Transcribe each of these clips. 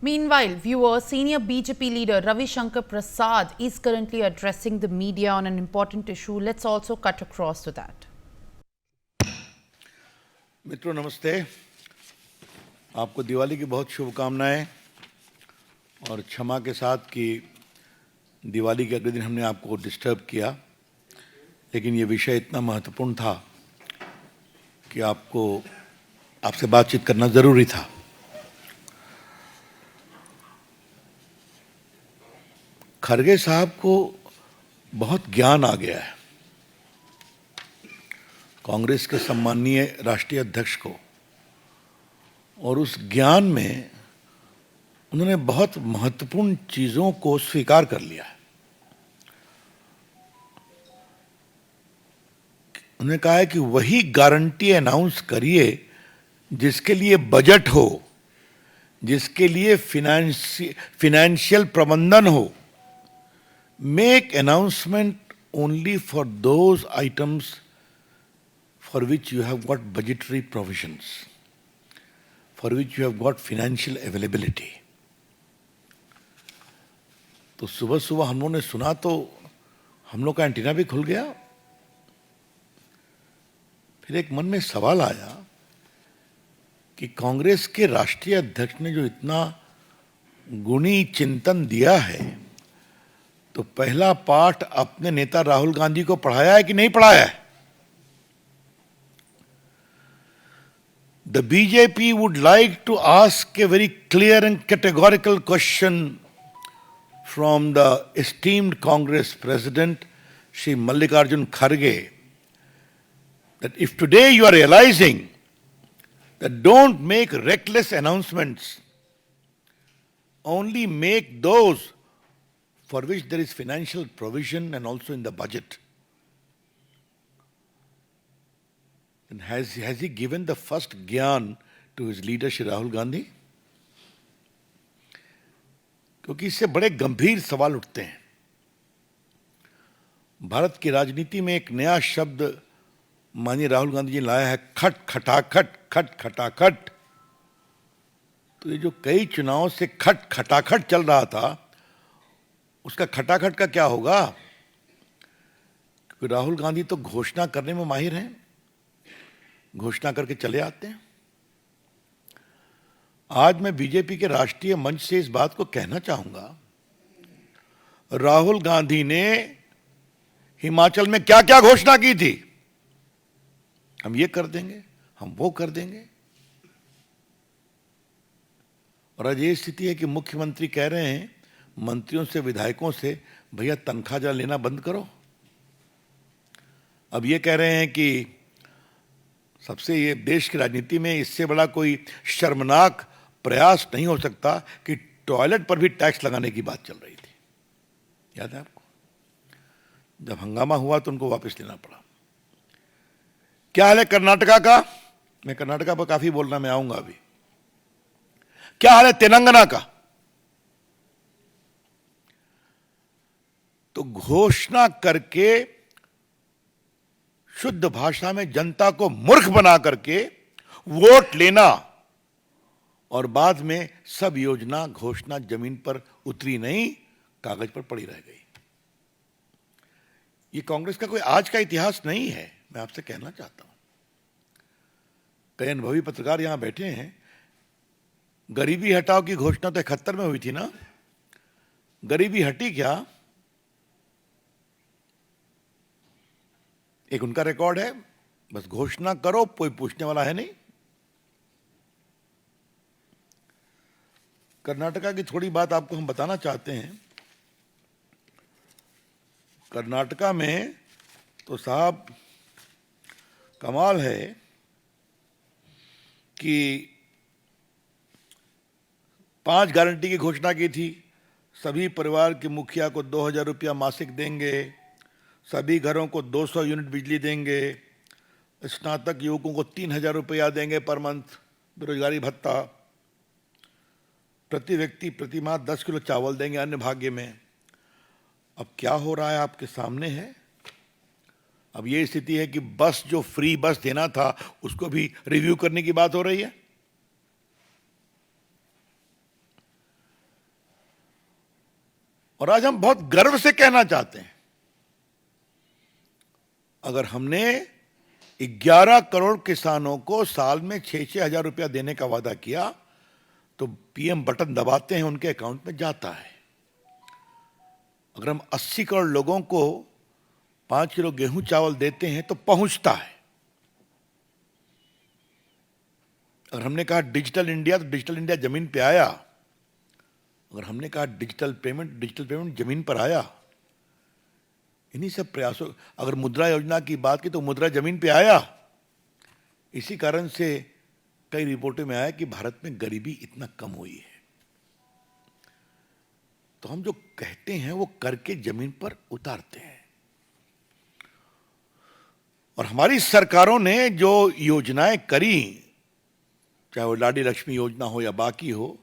Meanwhile, viewers, senior BJP leader Ravi Shankar Prasad is currently addressing the media on an important issue. Let's also cut across to that. मित्रों नमस्ते, आपको दिवाली की बहुत शुभकामनाएं और क्षमा के साथ कि दिवाली के अगले दिन हमने आपको डिस्टर्ब किया, लेकिन ये विषय इतना महत्वपूर्ण था कि आपसे बातचीत करना जरूरी था। खरगे साहब को बहुत ज्ञान आ गया है, कांग्रेस के सम्माननीय राष्ट्रीय अध्यक्ष को, और उस ज्ञान में उन्होंने बहुत महत्वपूर्ण चीजों को स्वीकार कर लिया है। उन्होंने कहा है कि वही गारंटी अनाउंस करिए जिसके लिए बजट हो, जिसके लिए फिनेंशियल प्रबंधन हो। Make announcement only for those items for which you have got budgetary provisions, for which you have got financial availability. तो सुबह सुबह हम लोगों ने सुना तो हम लोग का एंटीना भी खुल गया। फिर एक मन में सवाल आया कि कांग्रेस के राष्ट्रीय अध्यक्ष ने जो इतना गुणी चिंतन दिया है, तो पहला पाठ अपने नेता राहुल गांधी को पढ़ाया है कि नहीं पढ़ाया है? The BJP would like to ask a very clear and categorical question from the esteemed Congress President, Shri Mallikarjun Kharge, that if today you are realizing that don't make reckless announcements, only make those for which there is financial provision and also in the budget. And has he given the first gyan to his leader Shri Rahul Gandhi? क्योंकि इससे बड़े गंभीर सवाल उठते हैं। भारत की राजनीति में एक नया शब्द माननीय राहुल गांधी जी लाया है, खट खटाखट, खट खटाखट। तो ये जो कई चुनावों से खट खटाखट चल रहा था, उसका खटाखट का क्या होगा? क्योंकि राहुल गांधी तो घोषणा करने में माहिर हैं, घोषणा करके चले आते हैं। आज मैं बीजेपी के राष्ट्रीय मंच से इस बात को कहना चाहूंगा, राहुल गांधी ने हिमाचल में क्या क्या घोषणा की थी, हम ये कर देंगे, हम वो कर देंगे, और आज ये स्थिति है कि मुख्यमंत्री कह रहे हैं मंत्रियों से, विधायकों से, भैया तनख्वाह जरा लेना बंद करो। अब ये कह रहे हैं कि सबसे ये देश की राजनीति में इससे बड़ा कोई शर्मनाक प्रयास नहीं हो सकता कि टॉयलेट पर भी टैक्स लगाने की बात चल रही थी। याद है आपको? जब हंगामा हुआ तो उनको वापस लेना पड़ा। क्या हाल है कर्नाटका का? मैं कर्नाटका पर काफी बोल रहा, मैं आऊंगा अभी। क्या हाल है तेलंगाना का? तो घोषणा करके शुद्ध भाषा में जनता को मूर्ख बना करके वोट लेना, और बाद में सब योजना घोषणा जमीन पर उतरी नहीं, कागज पर पड़ी रह गई। ये कांग्रेस का कोई आज का इतिहास नहीं है, मैं आपसे कहना चाहता हूं। कई अनुभवी पत्रकार यहां बैठे हैं। गरीबी हटाओ की घोषणा तो 71 में हुई थी ना? गरीबी हटी क्या? एक उनका रिकॉर्ड है, बस घोषणा करो, कोई पूछने वाला है नहीं। कर्नाटका की थोड़ी बात आपको हम बताना चाहते हैं। कर्नाटका में तो साहब कमाल है कि 5 गारंटी की घोषणा की थी। सभी परिवार के मुखिया को 2000 रुपया मासिक देंगे, सभी घरों को 200 यूनिट बिजली देंगे, स्नातक युवकों को 3000 रुपया देंगे पर मंथ बेरोजगारी भत्ता, प्रति व्यक्ति प्रति माह 10 किलो चावल देंगे अन्य भाग्य में। अब क्या हो रहा है आपके सामने है। अब ये स्थिति है कि बस जो फ्री बस देना था उसको भी रिव्यू करने की बात हो रही है। और आज हम बहुत गर्व से कहना चाहते हैं, अगर हमने 11 करोड़ किसानों को साल में 6-6 हजार रुपया देने का वादा किया, तो पीएम बटन दबाते हैं, उनके अकाउंट में जाता है। अगर हम 80 करोड़ लोगों को 5 किलो गेहूं चावल देते हैं तो पहुंचता है। अगर हमने कहा डिजिटल इंडिया, तो डिजिटल इंडिया जमीन पे आया। अगर हमने कहा डिजिटल पेमेंट जमीन पर आया। इन्हीं सब प्रयासों, अगर मुद्रा योजना की बात की तो मुद्रा जमीन पे आया। इसी कारण से कई रिपोर्टों में आया कि भारत में गरीबी इतना कम हुई है। तो हम जो कहते हैं वो करके जमीन पर उतारते हैं। और हमारी सरकारों ने जो योजनाएं करी, चाहे वो लाडी लक्ष्मी योजना हो या बाकी हो,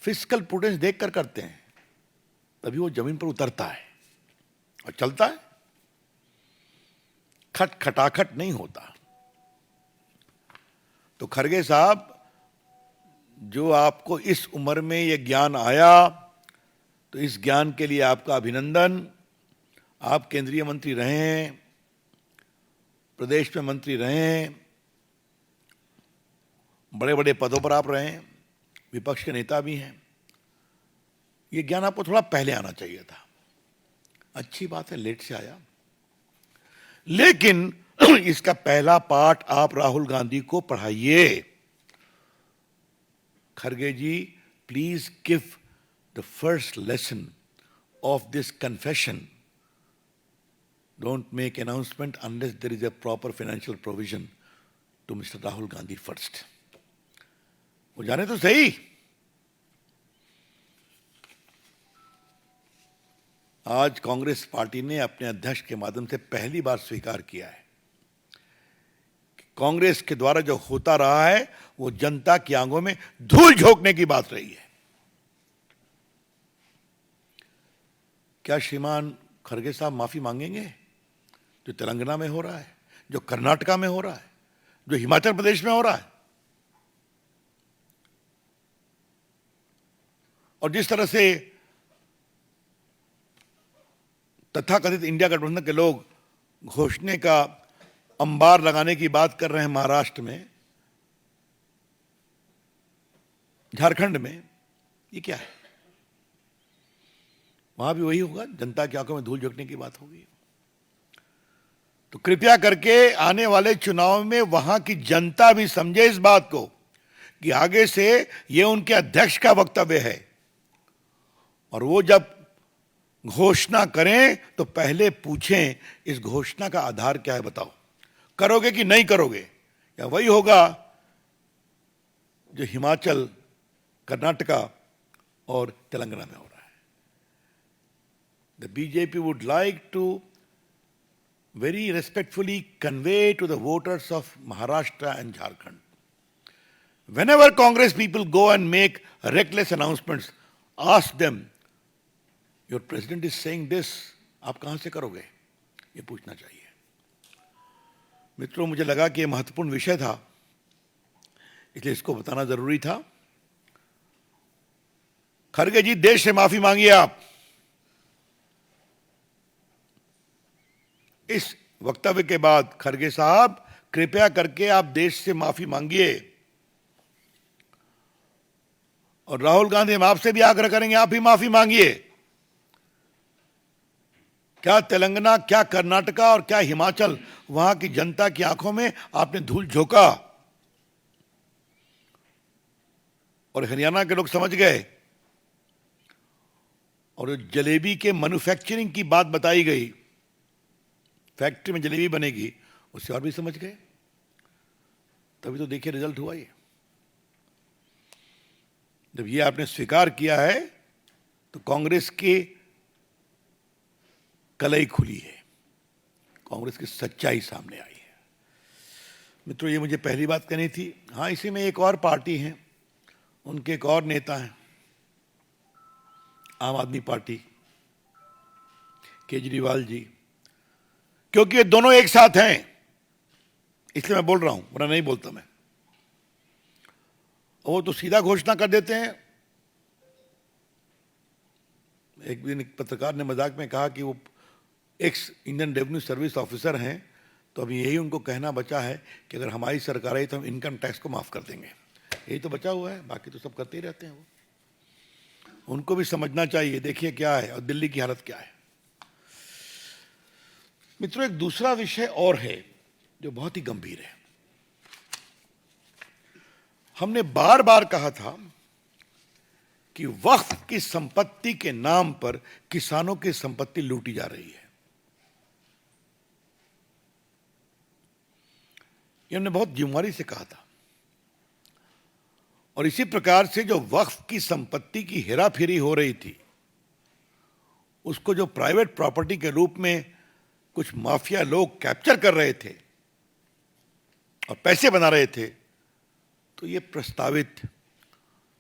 फिस्कल प्रूडेंस देखकर करते हैं, तभी वो जमीन पर उतरता है और चलता है। खटाखट नहीं होता। तो खरगे साहब, जो आपको इस उम्र में ये ज्ञान आया, तो इस ज्ञान के लिए आपका अभिनंदन। आप केंद्रीय मंत्री रहे हैं, प्रदेश में मंत्री रहे हैं, बड़े बड़े पदों पर आप रहे हैं, विपक्ष के नेता भी हैं। ये ज्ञान आपको थोड़ा पहले आना चाहिए था। अच्छी बात है, लेट से आया, लेकिन इसका पहला पाठ आप राहुल गांधी को पढ़ाइए। Kharge ji, please give the first lesson of this confession. Don't make announcement unless there is a proper financial provision to Mr. Rahul Gandhi first. वो जाने तो सही। आज कांग्रेस पार्टी ने अपने अध्यक्ष के माध्यम से पहली बार स्वीकार किया है कि कांग्रेस के द्वारा जो होता रहा है वो जनता की आंखों में धूल झोंकने की बात रही है। क्या श्रीमान खरगे साहब माफी मांगेंगे जो तेलंगाना में हो रहा है, जो कर्नाटका में हो रहा है, जो हिमाचल प्रदेश में हो रहा है? और जिस तरह से तथाकथित इंडिया गठबंधन के लोग घोषणे का अंबार लगाने की बात कर रहे हैं महाराष्ट्र में, झारखंड में, ये क्या है? वहां भी वही होगा, जनता की आंखों में धूल झोंकने की बात होगी। तो कृपया करके आने वाले चुनाव में वहां की जनता भी समझे इस बात को कि आगे से ये उनके अध्यक्ष का वक्तव्य है, और वो जब घोषणा करें तो पहले पूछें इस घोषणा का आधार क्या है, बताओ, करोगे कि नहीं करोगे? या वही होगा जो हिमाचल, कर्नाटका और तेलंगाना में हो रहा है। The BJP would like to very respectfully convey to the voters of Maharashtra and Jharkhand, whenever Congress people go and make reckless announcements, ask them, your president is saying this, आप कहां से करोगे? ये पूछना चाहिए। मित्रों, मुझे लगा कि ये महत्वपूर्ण विषय था, इसलिए इसको बताना जरूरी था। खरगे जी, देश से माफी मांगिए आप। इस वक्तव्य के बाद खरगे साहब, कृपया करके आप देश से माफी मांगिए। और राहुल गांधी, हम आपसे भी आग्रह करेंगे, आप भी माफी मांगिए। क्या तेलंगाना, क्या कर्नाटका और क्या हिमाचल, वहां की जनता की आंखों में आपने धूल झोंका, और हरियाणा के लोग समझ गए। और जलेबी के मैन्युफैक्चरिंग की बात बताई गई, फैक्ट्री में जलेबी बनेगी, उससे और भी समझ गए। तभी तो देखिए रिजल्ट हुआ ये। जब ये आपने स्वीकार किया है तो कांग्रेस की कलई खुली है, कांग्रेस की सच्चाई सामने आई है। मित्रों, ये मुझे पहली बात कहनी थी। हाँ, इसी में एक और पार्टी है, उनके एक और नेता हैं, आम आदमी पार्टी, केजरीवाल जी। क्योंकि ये दोनों एक साथ हैं, इसलिए मैं बोल रहा हूं, वरना नहीं बोलता मैं। वो तो सीधा घोषणा कर देते हैं, एक दिन एक पत्रकार ने मजाक में कहा कि वो x Indian revenue service officer हैं, तो अभी यही उनको कहना बचा है कि अगर हमारी सरकार आई तो हम इनकम टैक्स को माफ कर देंगे। यही तो बचा हुआ है, बाकी तो सब करते ही रहते हैं। वो उनको भी समझना चाहिए, देखिए क्या है और दिल्ली की हालत क्या है। मित्रों, एक दूसरा विषय और है जो बहुत ही गंभीर है। हमने बार बार कहा था कि वक्फ की संपत्ति के नाम पर किसानों की संपत्ति लूटी जा रही है। ये हमने बहुत जिम्मेदारी से कहा था। और इसी प्रकार से जो वक्फ की संपत्ति की हेराफेरी हो रही थी, उसको जो प्राइवेट प्रॉपर्टी के रूप में कुछ माफिया लोग कैप्चर कर रहे थे और पैसे बना रहे थे, तो ये प्रस्तावित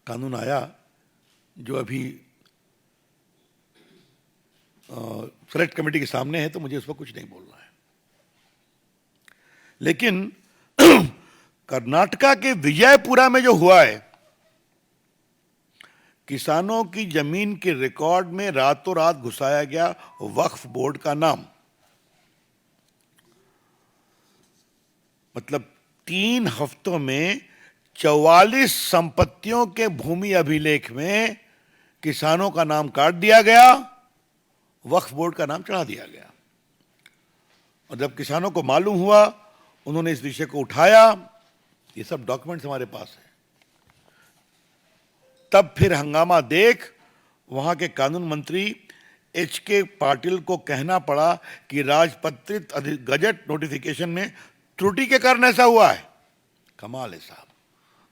कानून आया जो अभी सेलेक्ट कमेटी के सामने है, तो मुझे उस पर कुछ नहीं बोलना है। लेकिन कर्नाटका के विजयपुरा में जो हुआ है, किसानों की जमीन के रिकॉर्ड में रातों रात घुसाया गया वक्फ बोर्ड का नाम। मतलब 3 हफ्तों में 44 संपत्तियों के भूमि अभिलेख में किसानों का नाम काट दिया गया, वक्फ बोर्ड का नाम चढ़ा दिया गया। और जब किसानों को मालूम हुआ, उन्होंने इस विषय को उठाया। ये सब डॉक्यूमेंट्स हमारे पास हैं। तब फिर हंगामा देख वहां के कानून मंत्री HK पाटिल को कहना पड़ा कि राजपत्रित गजट नोटिफिकेशन में त्रुटि के कारण ऐसा हुआ है। कमाल है साहब,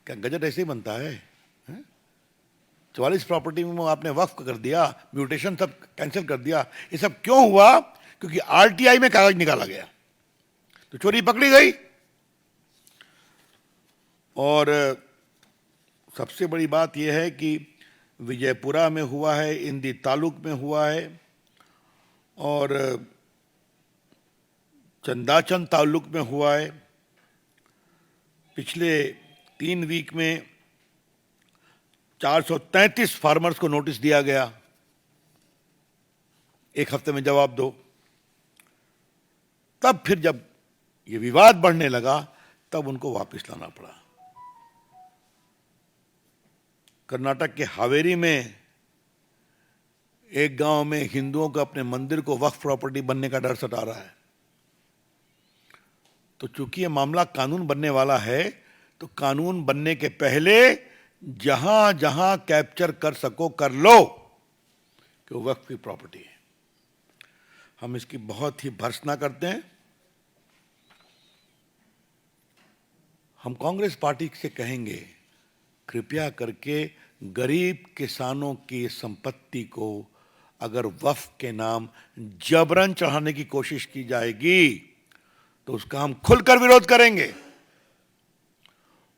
क्या गजट ऐसे ही बनता है? 44 प्रॉपर्टी में आपने वक्फ कर दिया, म्यूटेशन सब कैंसिल कर दिया। ये सब क्यों हुआ? क्योंकि RTI में कागज निकाला गया तो चोरी पकड़ी गई। और सबसे बड़ी बात यह है कि विजयपुरा में हुआ है, इंदी तालुक में हुआ है, और चंदाचन तालुक में हुआ है। पिछले 3 वीक में 433 फार्मर्स को नोटिस दिया गया, 1 हफ्ते में जवाब दो। तब फिर जब ये विवाद बढ़ने लगा, तब उनको वापस लाना पड़ा। कर्नाटक के हावेरी में एक गांव में हिंदुओं को अपने मंदिर को वक्फ प्रॉपर्टी बनने का डर सता रहा है। तो चूंकि ये मामला कानून बनने वाला है, तो कानून बनने के पहले जहां जहां कैप्चर कर सको कर लो कि वो वक्फ की प्रॉपर्टी है। हम इसकी बहुत ही भर्त्सना करते हैं। हम कांग्रेस पार्टी से कहेंगे, कृपया करके गरीब किसानों की संपत्ति को अगर वक्फ के नाम जबरन चढ़ाने की कोशिश की जाएगी तो उसका हम खुलकर विरोध करेंगे।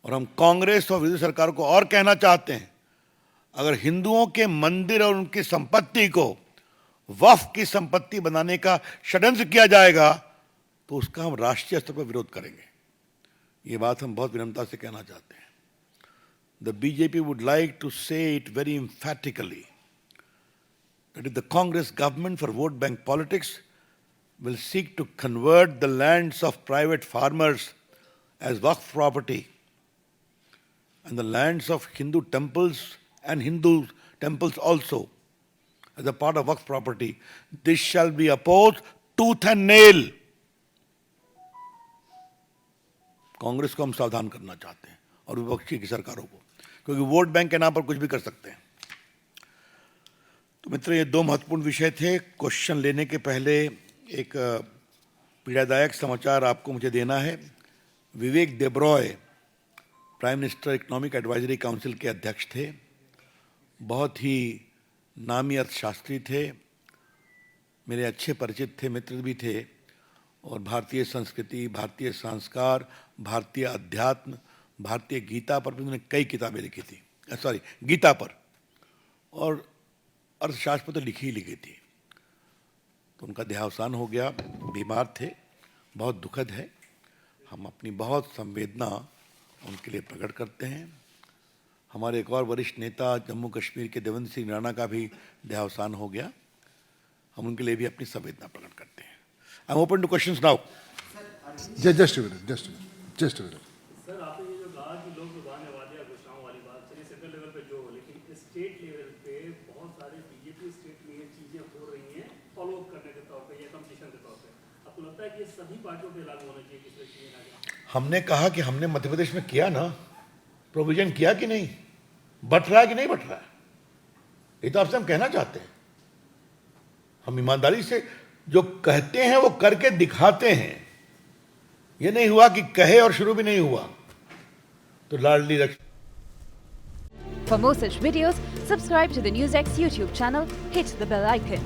और हम कांग्रेस और विरोधी सरकार को और कहना चाहते हैं, अगर हिंदुओं के मंदिर और उनकी संपत्ति को वक्फ की संपत्ति बनाने का षड्यंत्र किया जाएगा तो उसका हम राष्ट्रीय स्तर पर विरोध करेंगे। ये बात हम बहुत विनम्रता से कहना चाहते हैं। The BJP would like to say it very emphatically that if the Congress government for vote bank politics will seek to convert the lands of private farmers as Waqf property and the lands of Hindu temples and Hindu temples also as a part of Waqf property, this shall be opposed tooth and nail. Congress को हम सावधान करना चाहते हैं और विपक्षी की सरकारों को, क्योंकि वोट बैंक के नाम पर कुछ भी कर सकते हैं। तो मित्र, ये 2 महत्वपूर्ण विषय थे। क्वेश्चन लेने के पहले एक पीड़ादायक समाचार आपको मुझे देना है। Vivek Debroy prime minister economic advisory council के अध्यक्ष थे। बहुत ही नामी अर्थशास्त्री थे, मेरे अच्छे परिचित थे, मित्र भी थे। और भारतीय संस्कृति, भारतीय संस्कार, भारतीय अध्यात्म, भारतीय गीता पर भी उन्होंने कई किताबें लिखी थी। गीता पर और अर्थशास्त्र पर तो लिखी ही लिखी थी। तो उनका देहावसान हो गया, बीमार थे, बहुत दुखद है। हम अपनी बहुत संवेदना उनके लिए प्रकट करते हैं। हमारे एक और वरिष्ठ नेता जम्मू कश्मीर के देवेंद्र सिंह राणा का भी देहावसान हो गया। हम उनके लिए भी अपनी संवेदना प्रकट करते हैं। I am open two questions now. Just a minute. Sir आपने ये जो कहा कि लोग लुभाने वाले या घोषणाओं वाली बात, चलिए सेंट्रल लेवल पे जो हो, लेकिन स्टेट लेवल पे बहुत सारे बीजेपी स्टेट में ये चीजें हो रही हैं फॉलो अप करने के तौर पे या कंपटीशन के तौर पे। आपको लगता है कि ये सभी पार्टियों पे लागू होना चाहिए किसी चीज आगे? हमने कहा कि हमने मध्य प्रदेश में किया ना, प्रोविजन किया कि नहीं, बट रहा है कि नहीं बट रहा है, ये तो आपसे हम कहना चाहते हैं। हम ईमानदारी से जो कहते हैं वो करके दिखाते हैं। ये नहीं हुआ कि कहे और शुरू भी नहीं हुआ। तो लाडली रख। For more such videos, subscribe to the NewsX YouTube channel, hit the bell icon.